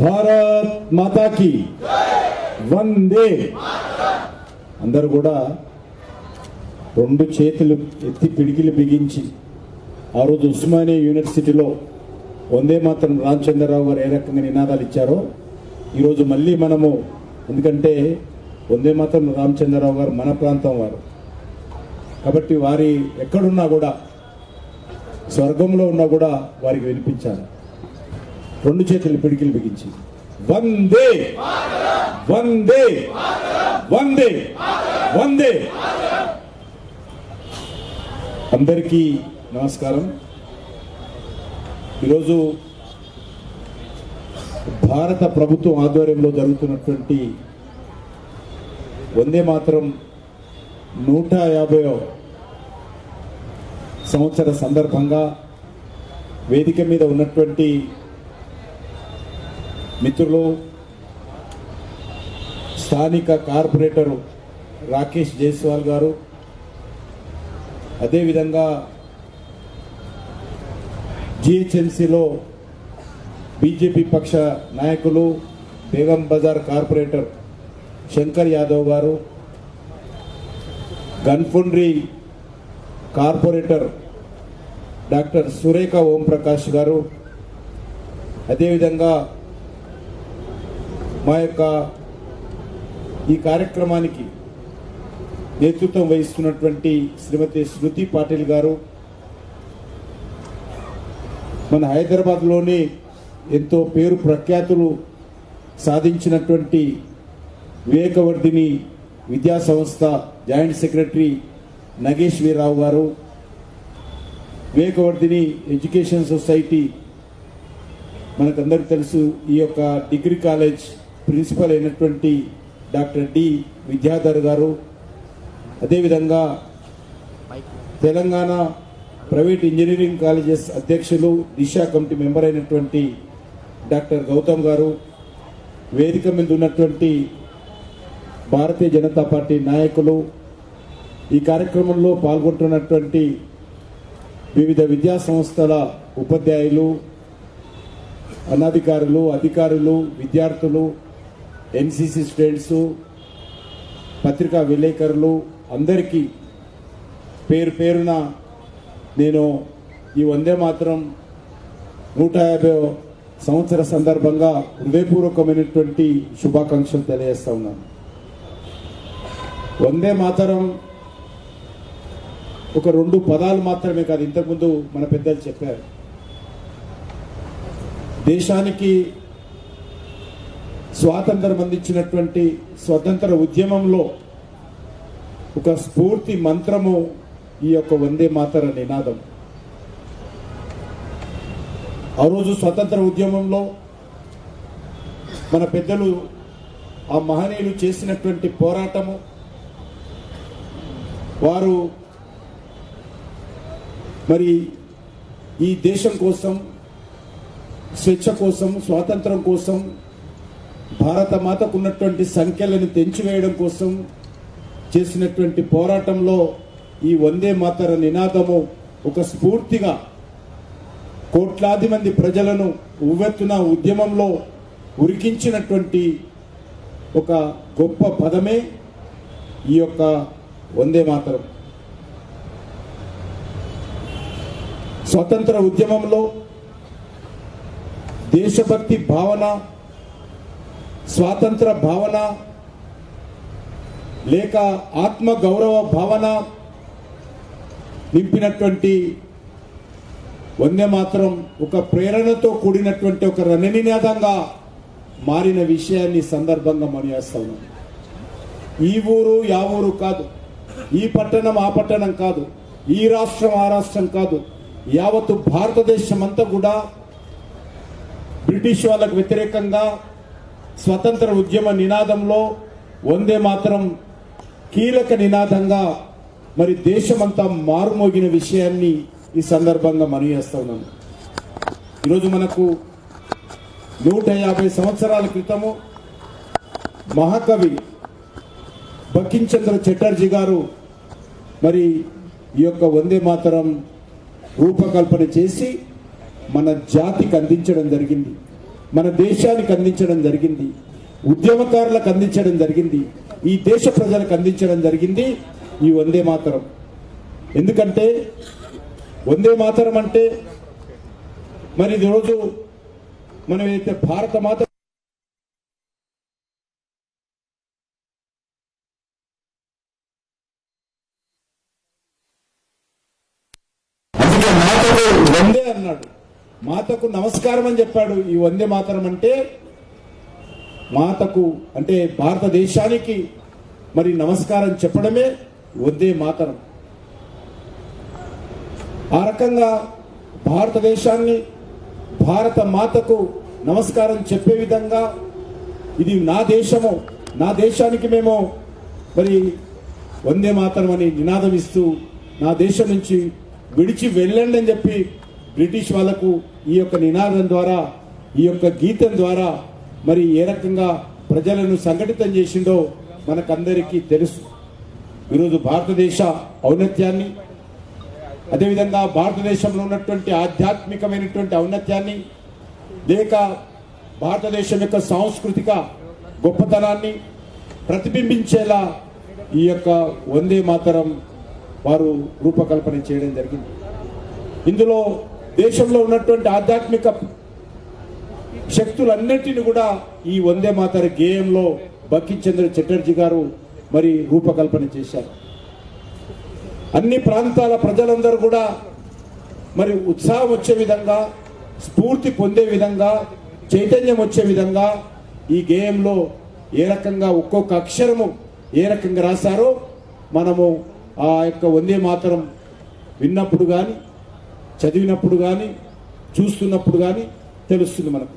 భారత్ మాతాకి వందే. అందరూ కూడా రెండు చేతులు ఎత్తి పిడికిలు బిగించి ఆ రోజు ఉస్మానియా యూనివర్సిటీలో వందే మాతరం రామచంద్రరావు గారు ఏ రకంగా నినాదాలు ఇచ్చారో ఈరోజు మళ్ళీ మనము, ఎందుకంటే వందే మాతరం రామచంద్రరావు గారు మన ప్రాంతం వారు కాబట్టి వారి ఎక్కడున్నా కూడా, స్వర్గంలో ఉన్నా కూడా వారికి వినిపించాలి. రెండు చేతులు పిడికిలు బిగించి వందే వందే వందే వందే. అందరికీ నమస్కారం. ఈరోజు భారత ప్రభుత్వం ఆధ్వర్యంలో జరుగుతున్నటువంటి వందే మాతరం 150వ సంవత్సర సందర్భంగా వేదిక మీద ఉన్నటువంటి మిత్రులు, స్థానిక కార్పొరేటర్ రాకేష్ జైస్వాల్ గారు, అదేవిధంగా జిహెచ్ఎంసీలో బీజేపీ పక్ష నాయకులు బేగం బజార్ కార్పొరేటర్ శంకర్ యాదవ్ గారు, గన్ఫుండ్రి కార్పొరేటర్ డాక్టర్ సురేఖ ఓంప్రకాష్ గారు, అదేవిధంగా మా యొక్క ఈ కార్యక్రమానికి నేతృత్వం వహిస్తున్నటువంటి శ్రీమతి శృతి పాటిల్ గారు, మన హైదరాబాద్లోని ఎంతో పేరు ప్రఖ్యాతులు సాధించినటువంటి వివేకవర్ధిని విద్యా సంస్థ జాయింట్ సెక్రటరీ నగేశ్వరరావు గారు, వివేకవర్ధిని ఎడ్యుకేషన్ సొసైటీ మనకందరికీ తెలుసు, ఈ యొక్క డిగ్రీ కాలేజ్ ప్రిన్సిపల్ అయినటువంటి డాక్టర్ డి విద్యాధర్ గారు, అదేవిధంగా తెలంగాణ ప్రైవేట్ ఇంజనీరింగ్ కాలేజెస్ అధ్యక్షులు దిశా కమిటీ మెంబర్ అయినటువంటి డాక్టర్ గౌతమ్ గారు, వేదిక మీద ఉన్నటువంటి భారతీయ జనతా పార్టీ నాయకులు, ఈ కార్యక్రమంలో పాల్గొంటున్నటువంటి వివిధ విద్యా సంస్థల ఉపాధ్యాయులు, అనధికారులు, అధికారులు, విద్యార్థులు, ఎన్సీసీ స్టూడెంట్స్, పత్రికా విలేకరులు అందరికీ పేరు పేరున నేను ఈ వందే మాతరం 150వ సంవత్సర సందర్భంగా హృదయపూర్వకమైనటువంటి శుభాకాంక్షలు తెలియజేస్తా ఉన్నాను. వందే మాతరం ఒక రెండు పదాలు మాత్రమే కాదు, ఇంతకుముందు మన పెద్దలు చెప్పారు. దేశానికి స్వాతంత్రం అందించినటువంటి స్వతంత్ర ఉద్యమంలో ఒక స్ఫూర్తి మంత్రము ఈ యొక్క వందే మాతర నినాదం. ఆ రోజు స్వతంత్ర ఉద్యమంలో మన పెద్దలు, ఆ మహనీయులు చేసినటువంటి పోరాటము, వారు మరి ఈ దేశం కోసం, స్వేచ్ఛ కోసం, స్వాతంత్రం కోసం, భారత మాతకు ఉన్నటువంటి సంఖ్యలను తెంచివేయడం కోసం చేసినటువంటి పోరాటంలో ఈ వందే మాతర నినాదము ఒక స్ఫూర్తిగా కోట్లాది మంది ప్రజలను ఉవ్వెత్తున ఉద్యమంలో ఉరికించినటువంటి ఒక గొప్ప పదమే ఈ యొక్క వందే మాతరం. స్వతంత్ర ఉద్యమంలో దేశభక్తి భావన, స్వాతంత్ర భావన లేక ఆత్మ గౌరవ భావన నింపినటువంటి వందే మాతరం ఒక ప్రేరణతో కూడినటువంటి ఒక రణనినాదంగా మారిన విషయాన్ని సందర్భంగా మనియేస్తాను. ఈ ఊరు యా ఊరు కాదు, ఈ పట్టణం ఆ పట్టణం కాదు, ఈ రాష్ట్రం ఆ రాష్ట్రం కాదు, యావత్తు భారతదేశం అంతా కూడా బ్రిటిష్ వాళ్ళకు వ్యతిరేకంగా స్వతంత్ర ఉద్యమ నినాదంలో వందే మాతరం కీలక నినాదంగా మరి దేశమంతా మారుమోగిన విషయాన్ని ఈ సందర్భంగా మనయేస్తా ఉన్నాను. ఈరోజు మనకు 150 సంవత్సరాల క్రితము మహాకవి బంకించంద్ర చటర్జీ గారు మరి ఈ యొక్క వందే మాతరం రూపకల్పన చేసి మన జాతికి అందించడం జరిగింది. మన దేశానికి అందించడం జరిగింది, ఉద్యమకారులకు అందించడం జరిగింది, ఈ దేశ ప్రజలకు అందించడం జరిగింది ఈ వందే మాతరం. ఎందుకంటే వందే మాతరం అంటే మరి ఈరోజు మనం ఏదైతే భారత మాత మాతకు వందే అన్నాడు, మాతకు నమస్కారం అని చెప్పాడు. ఈ వందే మాతరం అంటే మాతకు అంటే భారతదేశానికి మరి నమస్కారం చెప్పడమే వందే మాతరం. ఆ రకంగా భారతదేశాన్ని భారత మాతకు నమస్కారం చెప్పే విధంగా ఇది నా దేశము, నా దేశానికి మేము మరి వందే మాతరం అని నినాదం ఇస్తూ నా దేశం నుంచి విడిచి వెళ్ళండి అని చెప్పి బ్రిటిష్ వాళ్లకు ఈ యొక్క నినాదం ద్వారా, ఈ యొక్క గీతం ద్వారా మరి ఏ రకంగా ప్రజలను సంఘటితం చేసిండో మనకందరికీ తెలుసు. ఈరోజు భారతదేశ ఔన్నత్యాన్ని, అదేవిధంగా భారతదేశంలో ఉన్నటువంటి ఆధ్యాత్మికమైనటువంటి ఔన్నత్యాన్ని, లేక భారతదేశం యొక్క సాంస్కృతిక గొప్పతనాన్ని ప్రతిబింబించేలా ఈ యొక్క వందే మాతరం వారు రూపకల్పన చేయడం జరిగింది. ఇందులో దేశంలో ఉన్నటువంటి ఆధ్యాత్మిక శక్తులన్నింటినీ కూడా ఈ వందే మాతర గేయంలో బంకించంద్ర చటర్జీ గారు మరి రూపకల్పన చేశారు. అన్ని ప్రాంతాల ప్రజలందరూ కూడా మరి ఉత్సాహం వచ్చే విధంగా, స్ఫూర్తి పొందే విధంగా, చైతన్యం వచ్చే విధంగా ఈ గేయంలో ఏ రకంగా ఒక్కొక్క అక్షరము ఏ రకంగా రాశారో మనము ఆ యొక్క వందే మాతరం విన్నప్పుడు కానీ, చదివినప్పుడు కానీ, చూస్తున్నప్పుడు కానీ తెలుస్తుంది మనకు.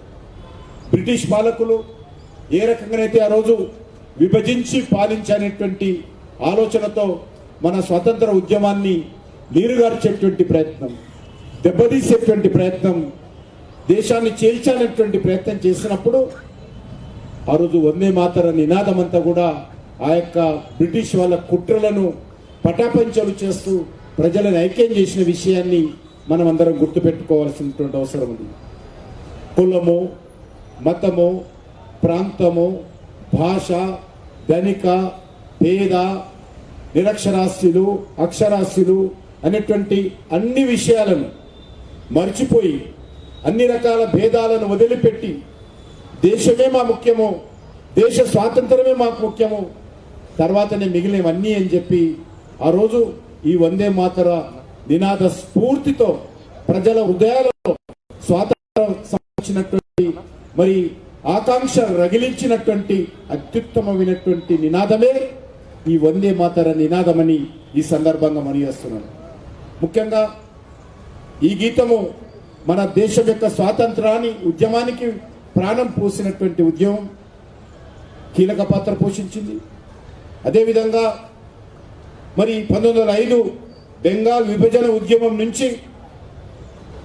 బ్రిటిష్ పాలకులు ఏ రకంగానైతే ఆ రోజు విభజించి పాలించనేటువంటి ఆలోచనతో మన స్వతంత్ర ఉద్యమాన్ని నీరుగార్చేటువంటి ప్రయత్నం, దెబ్బతీసేటువంటి ప్రయత్నం, దేశాన్ని చేల్చాలనేటువంటి ప్రయత్నం చేసినప్పుడు ఆ రోజు వందే మాతర నినాదం అంతా కూడా ఆ యొక్క బ్రిటిష్ వాళ్ళ కుట్రలను పటాపంచలు చేస్తూ ప్రజలను ఐక్యం చేసిన విషయాన్ని మనం అందరం గుర్తుపెట్టుకోవాల్సినటువంటి అవసరం ఉంది. కులము, మతము, ప్రాంతము, భాష, ధనిక, పేద, నిరక్షరాస్యులు, అక్షరాస్యులు అనేటువంటి అన్ని విషయాలను మర్చిపోయి, అన్ని రకాల భేదాలను వదిలిపెట్టి దేశమే మా ముఖ్యము, దేశ స్వాతంత్రమే మాకు ముఖ్యము, తర్వాతనే మిగిలినవన్నీ అని చెప్పి ఆ రోజు ఈ వందే మాతర నినాద స్ఫూర్తితో ప్రజల హృదయాలలో స్వాతంత్రం సంబంధించినటువంటి మరి ఆకాంక్ష రగిలించినటువంటి అత్యుత్తమమైనటువంటి నినాదమే ఈ వందే మాతర నినాదమని ఈ సందర్భంగా మనయేస్తున్నాను. ముఖ్యంగా ఈ గీతము మన దేశం యొక్క స్వాతంత్రాన్ని, ఉద్యమానికి ప్రాణం పోసినటువంటి ఉద్యమం, కీలక పాత్ర పోషించింది. అదేవిధంగా మరి 1905 బెంగాల్ విభజన ఉద్యమం నుంచి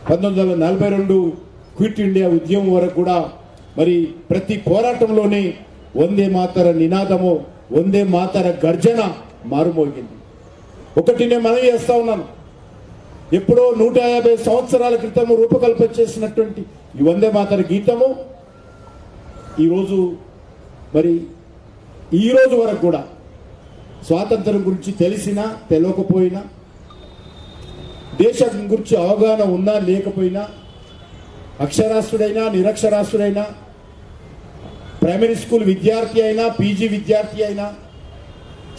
1942 క్విట్ ఇండియా ఉద్యమం వరకు కూడా మరి ప్రతి పోరాటంలోనే వందే మాతర నినాదము, వందే మాతర గర్జన మారుమోగింది. ఒకటి నేను మనవి చేస్తా ఉన్నాను, ఎప్పుడో 150 సంవత్సరాల క్రితము రూపకల్పన చేసినటువంటి ఈ వందే మాతర గీతము ఈరోజు మరి ఈ రోజు వరకు కూడా స్వాతంత్రం గురించి తెలిసినా తెలియకపోయినా, దేశం గురించి అవగాహన ఉన్నా లేకపోయినా, అక్షరాస్యుడైనా నిరక్షరాస్యుడైనా, ప్రైమరీ స్కూల్ విద్యార్థి అయినా, పీజీ విద్యార్థి అయినా,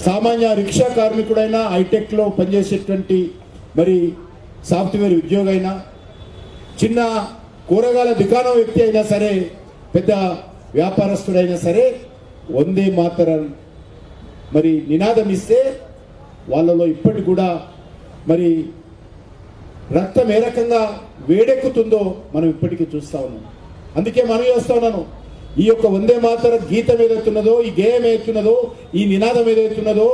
సామాన్య రిక్షా కార్మికుడైనా, హైటెక్లో పనిచేసేటువంటి మరి సాఫ్ట్వేర్ ఉద్యోగైనా, చిన్న కూరగాయల దుకాణం వ్యక్తి అయినా సరే, పెద్ద వ్యాపారస్తుడైనా సరే వందే మాతరం మరి నినాదం ఇస్తే వాళ్ళలో ఇప్పటికి కూడా మరి రక్తం ఏ రకంగా వేడెక్కుతుందో మనం ఇప్పటికీ చూస్తా ఉన్నాం. అందుకే మనం చేస్తా ఉన్నాను, ఈ యొక్క వందే మాతర గీతం ఏదైతున్నదో, ఈ గేయం ఏదైతున్నదో, ఈ నినాదం ఏదైతున్నదో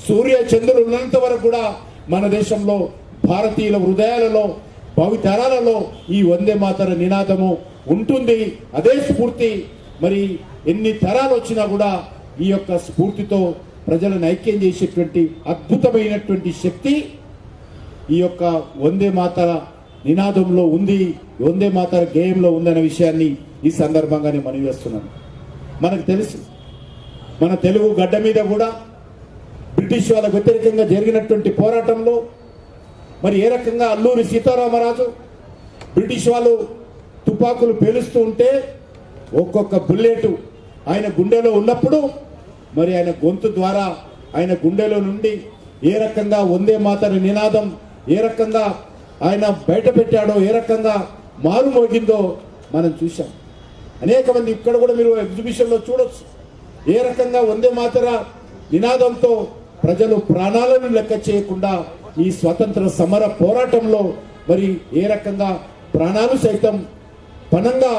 సూర్య చంద్రులు ఉన్నంత వరకు కూడా మన దేశంలో భారతీయుల హృదయాలలో, భావితరాలలో ఈ వందే మాతర నినాదము ఉంటుంది. అదే స్ఫూర్తి మరి ఎన్ని తరాలు వచ్చినా కూడా ఈ యొక్క స్ఫూర్తితో ప్రజలను ఐక్యం చేసేటువంటి అద్భుతమైనటువంటి శక్తి ఈ యొక్క వందే మాతర నినాదంలో ఉంది, వందే మాతర గేయంలో ఉందనే విషయాన్ని ఈ సందర్భంగా నేను మనవి చేస్తున్నాను. మనకు తెలుసు, మన తెలుగు గడ్డ మీద కూడా బ్రిటిష్ వాళ్ళకు వ్యతిరేకంగా జరిగినటువంటి పోరాటంలో మరి ఏ రకంగా అల్లూరి సీతారామరాజు బ్రిటిష్ వాళ్ళు తుపాకులు పేలుస్తూ ఉంటే ఒక్కొక్క బుల్లెట్ ఆయన గుండెలో ఉన్నప్పుడు మరి ఆయన గొంతు ద్వారా ఆయన గుండెలో నుండి ఏ రకంగా వందే మాతర నినాదం ఏ రకంగా ఆయన బయట పెట్టాడో, ఏ రకంగా మారుమోగిందో మనం చూశాం. అనేక మంది ఇక్కడ కూడా మీరు ఎగ్జిబిషన్లో చూడొచ్చు, ఏ రకంగా వందే మాతర నినాదంతో ప్రజలు ప్రాణాలను లెక్క చేయకుండా ఈ స్వతంత్ర సమర పోరాటంలో మరి ఏ రకంగా ప్రాణాలు సైతం పణంగా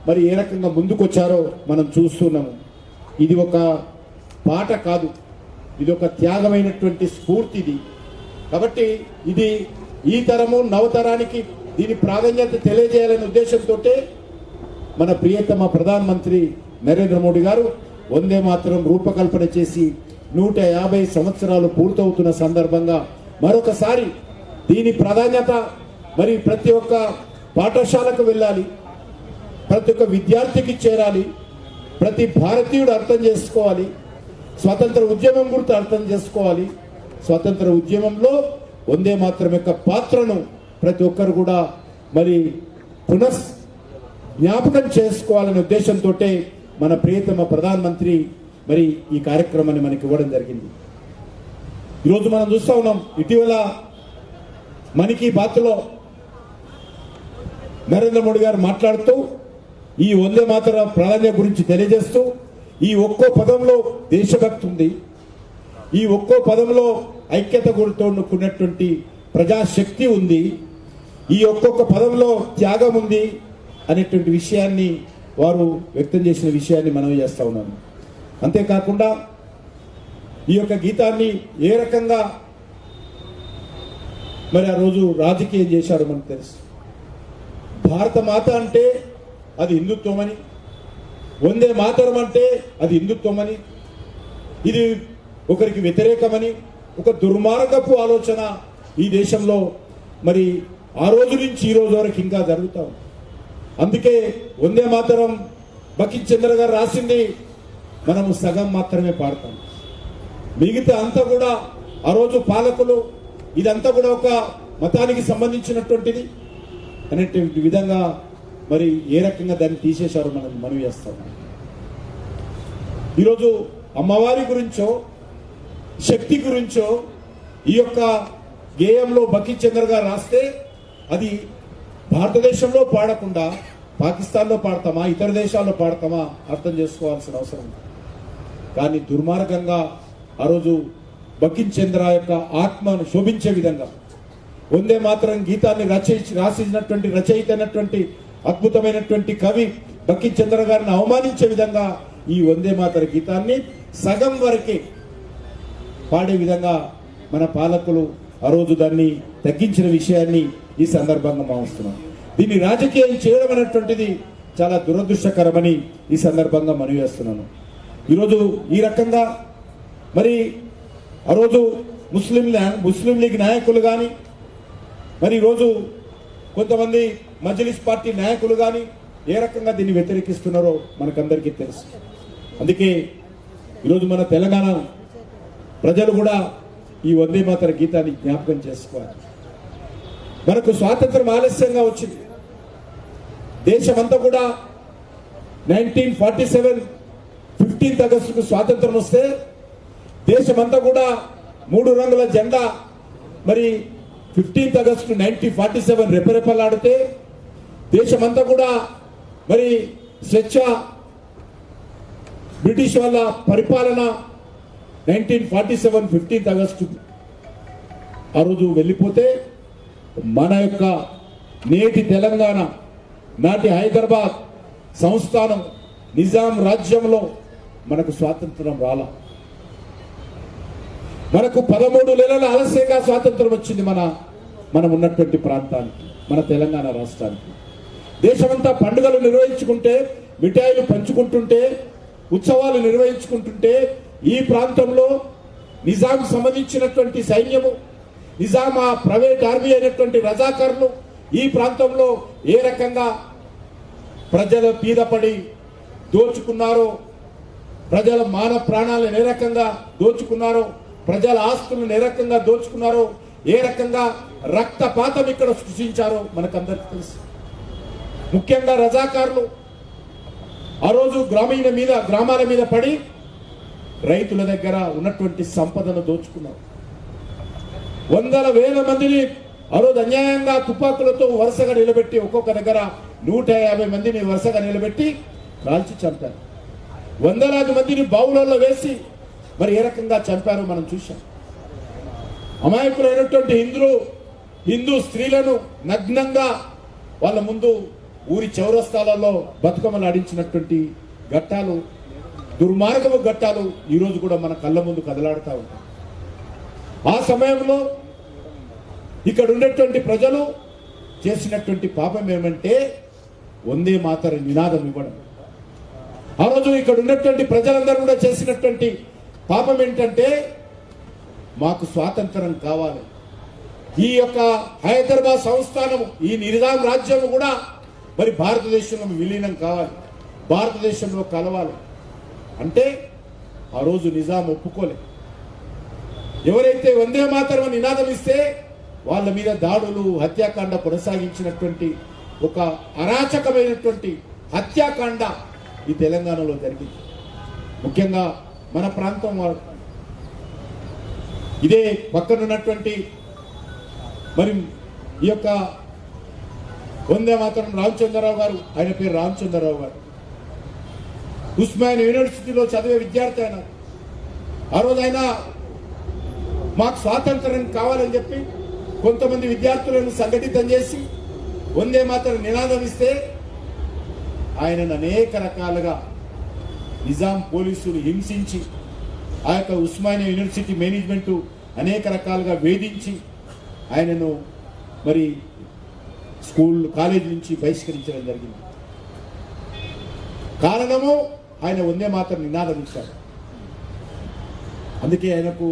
మరి ఏ రకంగా ముందుకొచ్చారో మనం చూస్తున్నాము. ఇది ఒక పాట కాదు, ఇది ఒక త్యాగమైనటువంటి స్ఫూర్తి ఇది. కాబట్టి ఇది ఈ తరము నవతరానికి దీని ప్రాధాన్యత తెలియజేయాలనే ఉద్దేశంతో మన ప్రియతమ ప్రధానమంత్రి నరేంద్ర మోడీ గారు వందే మాతరం రూపకల్పన చేసి 150 సంవత్సరాలు పూర్తవుతున్న సందర్భంగా మరొకసారి దీని ప్రాధాన్యత మరి ప్రతి ఒక్క పాఠశాలకు వెళ్ళాలి, ప్రతి ఒక్క విద్యార్థికి చేరాలి, ప్రతి భారతీయుడు అర్థం చేసుకోవాలి, స్వతంత్ర ఉద్యమం గురించి అర్థం చేసుకోవాలి. స్వతంత్ర ఉద్యమంలో వందే మాతరం యొక్క పాత్రను ప్రతి ఒక్కరు కూడా మరి జ్ఞాపకం చేసుకోవాలనే ఉద్దేశంతో మన ప్రియతమ ప్రధానమంత్రి మరి ఈ కార్యక్రమాన్ని మనకి ఇవ్వడం జరిగింది. ఈరోజు మనం చూస్తా ఉన్నాం, ఇటీవల మన్ కీ బాత్లో నరేంద్ర మోడీ గారు మాట్లాడుతూ ఈ వందే మాతర ప్రాధాన్యత గురించి తెలియజేస్తూ ఈ ఒక్కో పదంలో దేశభక్తి ఉంది, ఈ ఒక్కో పదంలో ఐక్యత గురితో కూడినటువంటి ప్రజాశక్తి ఉంది, ఈ ఒక్కొక్క పదంలో త్యాగం ఉంది అనేటువంటి విషయాన్ని వారు వ్యక్తం చేసిన విషయాన్ని మనం చేస్తా ఉన్నాము. అంతేకాకుండా ఈ యొక్క గీతాన్ని ఏ రకంగా మరి ఆ రోజు రాజకీయం చేశారో మనకు తెలుసు. భారత మాత అంటే అది హిందుత్వమని, వందే మాతరం అంటే అది హిందుత్వమని, ఇది ఒకరికి వ్యతిరేకమని ఒక దుర్మార్గపు ఆలోచన ఈ దేశంలో మరి ఆ రోజు నుంచి ఈ రోజు వరకు ఇంకా జరుగుతాం. అందుకే వందే మాతరం బకిం చంద్ర గారు రాసింది మనము సగం మాత్రమే పాడతాం, మిగతా అంతా కూడా ఆ రోజు పాలకులు ఇదంతా కూడా ఒక మతానికి సంబంధించినటువంటిది అనేటువంటి విధంగా మరి ఏ రకంగా దాన్ని తీసేశారో మనం మనవి చేస్తాం. ఈరోజు అమ్మవారి గురించో శక్తి గురించో ఈ యొక్క గేయంలో బకిం చంద్ర గారు రాస్తే అది భారతదేశంలో పాడకుండా పాకిస్తాన్లో పాడతామా, ఇతర దేశాల్లో పాడతామా అర్థం చేసుకోవాల్సిన అవసరం. కానీ దుర్మార్గంగా ఆ రోజు బకిం చంద్ర యొక్క ఆత్మను శోభించే విధంగా వందే మాతరం గీతాన్ని రాసినటువంటి రచయిత అయినటువంటి అద్భుతమైనటువంటి కవి బకిం చంద్ర గారిని అవమానించే విధంగా ఈ వందే మాతర గీతాన్ని సగం వరకే పాడే విధంగా మన పాలకులు ఆ రోజు దాన్ని తగ్గించిన విషయాన్ని ఈ సందర్భంగా భావిస్తున్నాం. దీన్ని రాజకీయం చేయడం అనేటువంటిది చాలా దురదృష్టకరమని ఈ సందర్భంగా మనవి చేస్తున్నాను. ఈరోజు ఈ రకంగా మరి ఆ రోజు ముస్లిం లీగ్ నాయకులు కానీ మరి ఈరోజు కొంతమంది మజ్లిస్ పార్టీ నాయకులు కానీ ఏ రకంగా దీన్ని వ్యతిరేకిస్తున్నారో మనకందరికీ తెలుసు. అందుకే ఈరోజు మన తెలంగాణ ప్రజలు కూడా ఈ వందే మాతర గీతాన్ని జ్ఞాపకం చేసుకోవాలి. మనకు స్వాతంత్రం ఆలస్యంగా వచ్చింది. దేశమంతా కూడా 1947 15th ఆగస్టుకు స్వాతంత్రం వస్తే దేశమంతా కూడా 3 రంగుల జెండా మరి 15th ఆగస్టు 1947 రెపరెపలాడితే దేశమంతా కూడా మరి స్వేచ్ఛ బ్రిటిష్ వాళ్ళ పరిపాలన 1947 15th ఆగస్టు ఆ రోజు వెళ్ళిపోతే మన యొక్క నేటి తెలంగాణ నాటి హైదరాబాద్ సంస్థానం నిజాం రాజ్యంలో మనకు స్వాతంత్రం రాలా. మనకు 13 నెలల ఆలస్యంగా స్వాతంత్రం వచ్చింది మనం ఉన్నటువంటి ప్రాంతానికి, మన తెలంగాణ రాష్ట్రానికి. దేశమంతా పండుగలు నిర్వహించుకుంటే, మిఠాయిలు పంచుకుంటుంటే, ఉత్సవాలు నిర్వహించుకుంటుంటే ఈ ప్రాంతంలో నిజాం సంబంధించినటువంటి సైన్యము, నిజాం ఆ ప్రైవేట్ ఆర్మీ అయినటువంటి రజాకర్లు ఈ ప్రాంతంలో ఏ రకంగా ప్రజల పీదపడి దోచుకున్నారో, ప్రజల మాన ప్రాణాలను ఏ రకంగా దోచుకున్నారో, ప్రజల ఆస్తులను ఏ రకంగా దోచుకున్నారో, ఏ రకంగా రక్తపాతం ఇక్కడ సృష్టించారో మనకందరికీ తెలుసు. ముఖ్యంగా రజాకారులు ఆ రోజు గ్రామాల మీద పడి రైతుల దగ్గర ఉన్నటువంటి సంపదను దోచుకున్నారు. వందల వేల మందిని ఆ రోజు అన్యాయంగా తుపాకులతో వరుసగా నిలబెట్టి ఒక్కొక్క దగ్గర 150 మందిని వరుసగా నిలబెట్టి కాల్చి చంపారు. వందలాది మందిని బావులలో వేసి మరి ఏ రకంగా చంపారో మనం చూశాం. అమాయకులైనటువంటి హిందూ స్త్రీలను నగ్నంగా వాళ్ళ ముందు ఊరి చౌరస్తాలలో బతుకమ్మలు ఆడించినటువంటి ఘట్టాలు, దుర్మార్గపు ఘట్టాలు ఈరోజు కూడా మన కళ్ళ ముందు కదలాడుతూ ఉంటాయి. ఆ సమయంలో ఇక్కడ ఉండేటువంటి ప్రజలు చేసినటువంటి పాపం ఏమంటే వందే మాతరం నినాదం ఇవ్వడం. ఆ రోజు ఇక్కడ ఉన్నటువంటి ప్రజలందరూ కూడా చేసినటువంటి పాపం ఏంటంటే మాకు స్వాతంత్రం కావాలి, ఈ యొక్క హైదరాబాద్ సంస్థానము, ఈ నిజాం రాజ్యం కూడా మరి భారతదేశంలో విలీనం కావాలి, భారతదేశంలో కలవాలి అంటే ఆ రోజు నిజాం ఒప్పుకోలే. ఎవరైతే వందే మాతరం నినాదం ఇస్తే వాళ్ళ మీద దాడులు, హత్యాకాండ కొనసాగించినటువంటి ఒక అరాచకమైనటువంటి హత్యాకాండ ఈ తెలంగాణలో జరిగింది. ముఖ్యంగా మన ప్రాంతం ఇదే పక్కనున్నటువంటి మరి ఈ యొక్క వందే మాతరం రామచంద్రరావు గారు, ఆయన పేరు రామచంద్రరావు గారు, ఉస్మాన్ యూనివర్సిటీలో చదివే విద్యార్థి ఆయన. ఆ రోజు ఆయన మాకు స్వాతంత్రం కావాలని చెప్పి కొంతమంది విద్యార్థులను సంఘటితం చేసి వందే మాతరం నినాదం ఇస్తే ఆయనను అనేక రకాలుగా నిజాం పోలీసులు హింసించి, ఆ యొక్క ఉస్మానియా యూనివర్సిటీ మేనేజ్మెంట్ అనేక రకాలుగా వేధించి ఆయనను మరి కాలేజీ నుంచి బహిష్కరించడం జరిగింది. కారణము ఆయన వందే మాతరం నినాదం ఇచ్చాడు. అందుకే ఆయనకు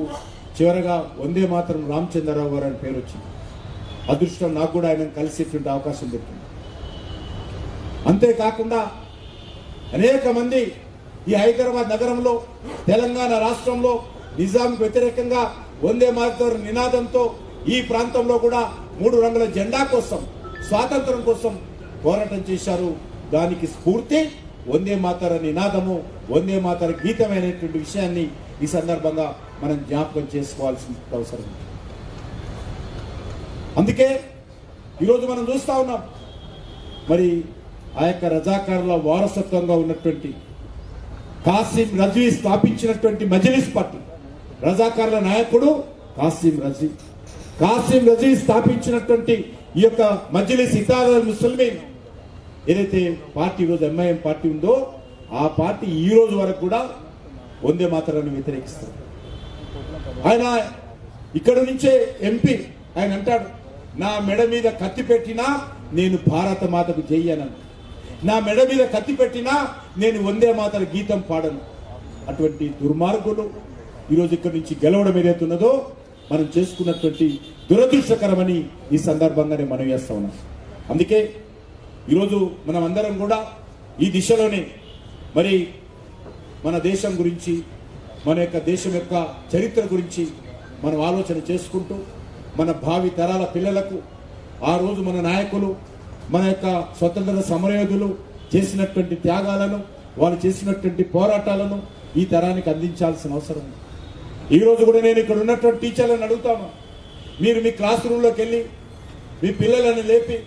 చివరగా వందే మాతరం రామచంద్రరావు గారు అని పేరు వచ్చింది. అదృష్టం నాకు కూడా ఆయనను కలిసేటువంటి అవకాశం దొరికింది. అంతేకాకుండా అనేక మంది ఈ హైదరాబాద్ నగరంలో, తెలంగాణ రాష్ట్రంలో నిజాంకు వ్యతిరేకంగా వందే మాతరం నినాదంతో ఈ ప్రాంతంలో కూడా 3 రంగుల జెండా కోసం, స్వాతంత్రం కోసం పోరాటం చేశారు. దానికి స్ఫూర్తి వందే మాతర నినాదము, వందే మాతర గీతమైనటువంటి విషయాన్ని ఈ సందర్భంగా మనం జ్ఞాపకం చేసుకోవాల్సిన అవసరం. అందుకే ఈరోజు మనం చూస్తా ఉన్నాం మరి ఆ యొక్క రజాకారుల వారసత్వంగా ఉన్నటువంటి కాసిం రజ్వీ స్థాపించినటువంటి మజ్లిస్ పార్టీ, రజాకారుల నాయకుడు కాసిం రజ్వీ స్థాపించినటువంటి ఈ యొక్క మజ్లిస్ ఇత్తిహాదుల్ ముస్లిమీన్ ఏదైతే పార్టీ ఈరోజు ఎంఐఎం పార్టీ ఉందో, ఆ పార్టీ ఈ రోజు వరకు కూడా వందే మాతరాన్ని వ్యతిరేకిస్తారు. ఆయన ఇక్కడ నుంచే ఎంపీ, ఆయన అంటాడు, నా మెడ మీద కత్తి పెట్టినా నేను భారత మాతకు జయ్యను, నా మెడ మీద కత్తి పెట్టినా నేను వందే మాతర గీతం పాడను. అటువంటి దుర్మార్గులు ఈరోజు ఇక్కడి నుంచి గెలవడం ఏదైతున్నదో మనం చేసుకున్నటువంటి దురదృష్టకరమని ఈ సందర్భంగానే మనం చేస్తా ఉన్నాం. అందుకే ఈరోజు మనం అందరం కూడా ఈ దిశలోనే మరి మన దేశం గురించి, మన యొక్క దేశం యొక్క చరిత్ర గురించి మనం ఆలోచన చేసుకుంటూ మన భావి తరాల పిల్లలకు ఆ రోజు మన నాయకులు, మన యొక్క స్వతంత్ర సమరయోధులు చేసినటువంటి త్యాగాలను, వాళ్ళు చేసినటువంటి పోరాటాలను ఈ తరానికి అందించాల్సిన అవసరం ఉంది. ఈ రోజు కూడా నేను ఇక్కడ ఉన్నటువంటి టీచర్లను అడుగుతాను, మీరు మీ క్లాస్ రూమ్లోకి వెళ్ళి మీ పిల్లలను లేపి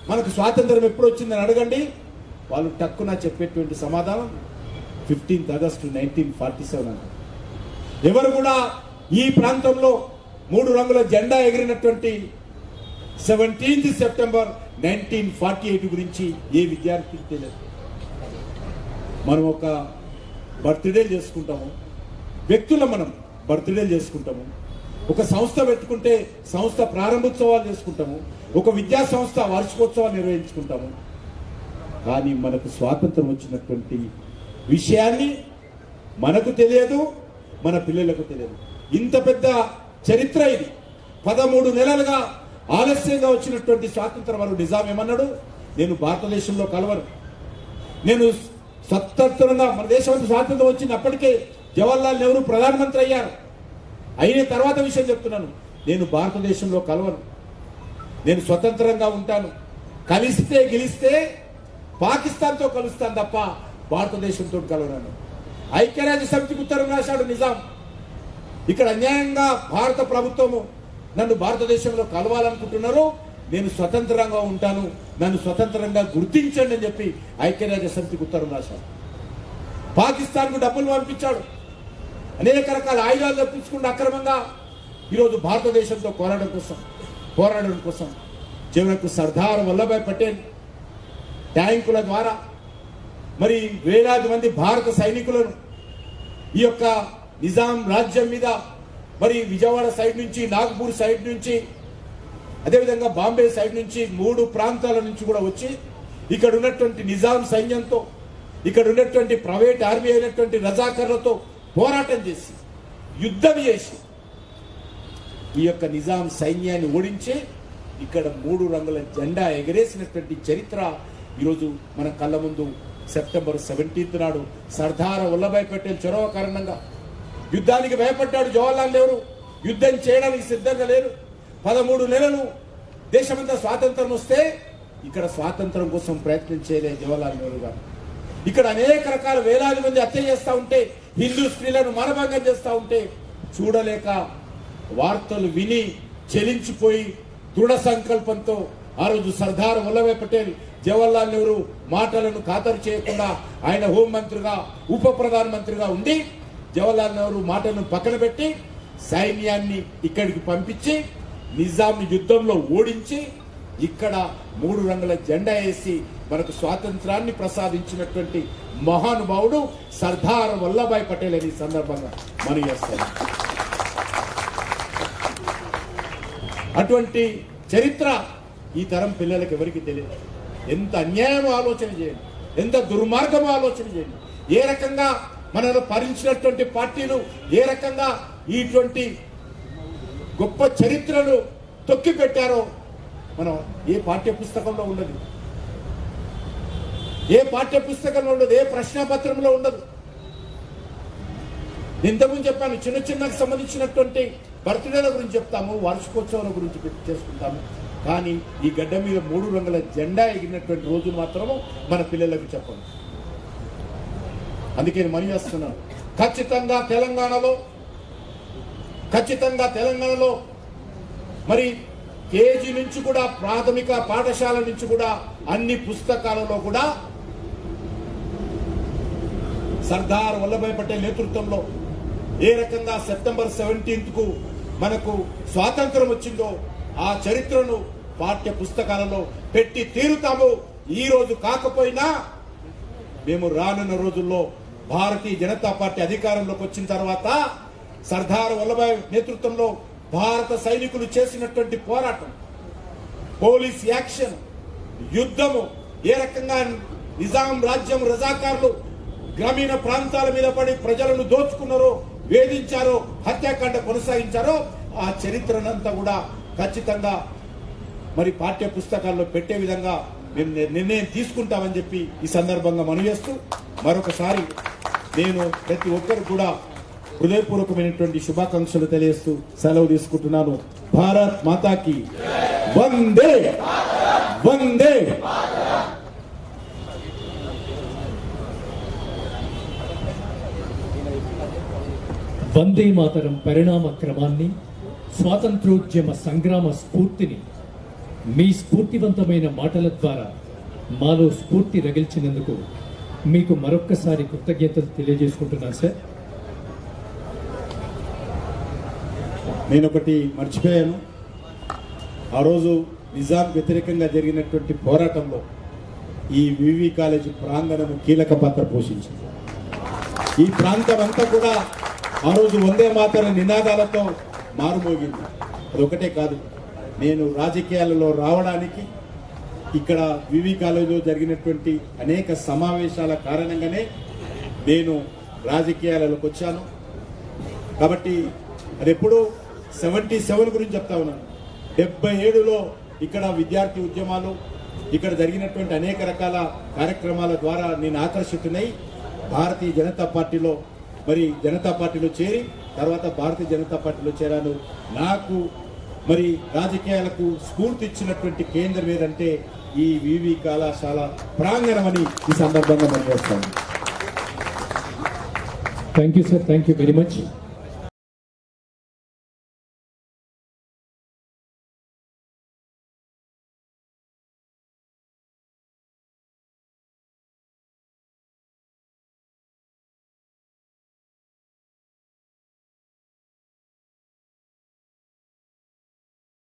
మనకు స్వాతంత్రం ఎప్పుడు వచ్చిందని అడగండి. వాళ్ళు టక్కున చెప్పేటువంటి సమాధానం 15th August 1947 అంటారు. ఎవరు కూడా ఈ ప్రాంతంలో 3 రంగుల జెండా ఎగిరినటువంటి 17th September 1948 గురించి ఏ విద్యార్థికి తెలియదు. మనం ఒక బర్త్డే చేసుకుంటాము, వ్యక్తుల మనం బర్త్డే చేసుకుంటాము, ఒక సంస్థ పెట్టుకుంటే సంస్థ ప్రారంభోత్సవాలు చేసుకుంటాము, ఒక విద్యా సంస్థ వార్షికోత్సవాలు నిర్వహించుకుంటాము. కానీ మనకు స్వాతంత్రం వచ్చినటువంటి విషయాన్ని మనకు తెలియదు, మన పిల్లలకు తెలియదు. ఇంత పెద్ద చరిత్ర ఇది. 13 నెలలుగా ఆలస్యంగా వచ్చినటువంటి స్వాతంత్రం వరకు నిజాం ఏమన్నాడు, నేను భారతదేశంలో కలవను, నేను స్వతంత్రంగా మన దేశం స్వాతంత్రం వచ్చినప్పటికే జవహర్లాల్ నెహ్రూ ప్రధానమంత్రి అయ్యారు. అయిన తర్వాత విషయం చెప్తున్నాను, నేను భారతదేశంలో కలవను, నేను స్వతంత్రంగా ఉంటాను, కలిస్తే గెలిస్తే పాకిస్తాన్తో కలుస్తాను తప్ప భారతదేశంతో కలవను. ఐక్యరాజ్య సమితికి ఉత్తరం రాశాడు నిజాం. ఇక్కడ అన్యాయంగా భారత ప్రభుత్వము నన్ను భారతదేశంలో కలవాలనుకుంటున్నారు, నేను స్వతంత్రంగా ఉంటాను, నన్ను స్వతంత్రంగా గుర్తించండి అని చెప్పి ఐక్యరాజ్య సమితికి ఉత్తరం రాశాడు. పాకిస్తాన్కు డబ్బులు పంపించాడు, అనేక రకాల ఆయుధాలు తెప్పించుకుంటూ అక్రమంగా ఈరోజు భారతదేశంతో పోరాడడం కోసం చివరకు సర్దార్ వల్లభాయ్ పటేల్ ట్యాంకుల ద్వారా మరి వేలాది మంది భారత సైనికులను ఈ యొక్క నిజాం రాజ్యం మీద మరి విజయవాడ సైడ్ నుంచి, నాగపూర్ సైడ్ నుంచి, అదేవిధంగా బాంబే సైడ్ నుంచి 3 ప్రాంతాల నుంచి కూడా వచ్చి ఇక్కడ ఉన్నటువంటి నిజాం సైన్యంతో, ఇక్కడ ఉన్నటువంటి ప్రైవేట్ ఆర్మీ అయినటువంటి రజాకర్లతో పోరాటం చేసి యుద్ధం చేసి ఈ యొక్క నిజాం సైన్యాన్ని ఓడించి ఇక్కడ 3 రంగుల జెండా ఎగరేసినటువంటి చరిత్ర ఈరోజు మన కళ్ళ ముందు. సెప్టెంబర్ 17 నాడు సర్దార్ వల్లభాయ్ పటేల్ చొరవ కారణంగా యుద్ధానికి భయపడ్డాడు జవహర్లాల్ నెహ్రూ, యుద్ధం చేయడానికి సిద్ధంగా లేరు. 13 నెలలు దేశమంతా స్వాతంత్రం వస్తే ఇక్కడ స్వాతంత్రం కోసం ప్రయత్నం చేయలేదు జవహర్లాల్ నెహ్రూ గారు. ఇక్కడ అనేక రకాల వేలాది మంది హత్య చేస్తూ ఉంటే, హిందూ స్త్రీలను మానభంగం చేస్తూ ఉంటే చూడలేక వార్తలు విని చెలించిపోయి దృఢ సంకల్పంతో ఆ రోజు సర్దార్ వల్లభాయ్ పటేల్ జవహర్లాల్ నెహ్రూ మాటలను ఖాతరు చేయకుండా ఆయన హోంమంత్రిగా, ఉప ప్రధానమంత్రిగా ఉండి జవహర్లాల్ నెహ్రూ మాటలను పక్కన పెట్టి సైన్యాన్ని ఇక్కడికి పంపించి నిజాంని యుద్ధంలో ఓడించి ఇక్కడ 3 రంగుల జెండా వేసి మనకు స్వాతంత్రాన్ని ప్రసాదించినటువంటి మహానుభావుడు సర్దార్ వల్లభాయ్ పటేల్ అని సందర్భంగా మనం చేస్తాం. అటువంటి చరిత్ర ఈ తరం పిల్లలకు ఎవరికి తెలియదు. ఎంత అన్యాయం ఆలోచన చేయండి, ఎంత దుర్మార్గం ఆలోచన చేయండి. ఏ రకంగా మనలో భరించినటువంటి పార్టీలు ఏ రకంగా ఇటువంటి గొప్ప చరిత్రను తొక్కి పెట్టారో మనం ఏ పాఠ్య పుస్తకంలో ఉండదు, ఏ పాఠ్య పుస్తకంలో ఉండదు, ఏ ప్రశ్నపత్రంలో ఉండదు. ఇంతకుముందు చెప్పాను, చిన్న చిన్నకు సంబంధించినటువంటి బర్త్డేల గురించి చెప్తాము, వార్షికోత్సవాల గురించి చేసుకుంటాము, కానీ ఈ గడ్డ మీద 3 రంగుల జెండా ఎగిరినటువంటి రోజులు మాత్రము మన పిల్లలకు చెప్పండి. అందుకే మనం చేస్తున్నాం. ఖచ్చితంగా తెలంగాణలో మరి కేజీ నుంచి కూడా, ప్రాథమిక పాఠశాల నుంచి కూడా అన్ని పుస్తకాలలో కూడా సర్దార్ వల్లభాయ్ పటేల్ నేతృత్వంలో ఏ రకంగా సెప్టెంబర్ 17కు మనకు స్వాతంత్రం వచ్చిందో ఆ చరిత్రను పాఠ్య పుస్తకాలలో పెట్టి తీరుతాము. ఈ రోజు కాకపోయినా మేము రానున్న రోజుల్లో భారతీయ జనతా పార్టీ అధికారంలోకి వచ్చిన తర్వాత సర్దార్ వల్లభాయ్ నేతృత్వంలో భారత సైనికులు చేసినటువంటి పోరాటం, పోలీస్ యాక్షన్, యుద్ధము, ఏ రకంగా నిజాం రాజ్యం రజాకార్లు గ్రామీణ ప్రాంతాల మీద పడి ప్రజలను దోచుకున్నారో, వేధించారో, హత్యాకాండ కొనసాగించారో ఆ చరిత్రనంతా కూడా ఖచ్చితంగా మరి పాఠ్య పుస్తకాల్లో పెట్టే విధంగా మేము నిర్ణయం తీసుకుంటామని చెప్పి ఈ సందర్భంగా మనవి చేస్తూ మరొకసారి నేను ప్రతి ఒక్కరు కూడా హృదయపూర్వకమైనటువంటి శుభాకాంక్షలు తెలియజేస్తూ సెలవు తీసుకుంటున్నాను. భారత్ మాతాకి వందే వందే. వందే మాతరం పరిణామ క్రమాన్ని, స్వాతంత్రోద్యమ సంగ్రామ స్ఫూర్తిని మీ స్ఫూర్తివంతమైన మాటల ద్వారా మాలో స్ఫూర్తి రగిల్చినందుకు మీకు మరొక్కసారి కృతజ్ఞతలు తెలియజేసుకుంటున్నాను సార్. నేను ఒకటి మర్చిపోయాను. ఆ రోజు నిజాం వ్యతిరేకంగా జరిగినటువంటి పోరాటంలో ఈ వివి కాలేజీ ప్రాంగణము కీలక పాత్ర పోషించింది. ఈ ప్రాంతం అంతా కూడా ఆ రోజు వందే మాతర నినాదాలతో మారుమోగింది. అదొకటే కాదు, నేను రాజకీయాలలో రావడానికి ఇక్కడ వివి కాలేజీలో జరిగినటువంటి అనేక సమావేశాల కారణంగానే నేను రాజకీయాలలోకి వచ్చాను. కాబట్టి అది ఎప్పుడు 77 గురించి చెప్తా ఉన్నాను. 77లో ఇక్కడ విద్యార్థి ఉద్యమాలు, ఇక్కడ జరిగినటువంటి అనేక రకాల కార్యక్రమాల ద్వారా నేను ఆకర్షితునై భారతీయ జనతా పార్టీలో జనతా పార్టీలో చేరి తర్వాత భారతీయ జనతా పార్టీలో చేరాను. నాకు రాజకీయాలకు స్ఫూర్తి ఇచ్చినటువంటి కేంద్రం ఏదంటే ఈ వివి కళాశాల ప్రాంగణం అని ఈ సందర్భంగా మనం చేస్తాను. Thank you sir, thank you very much.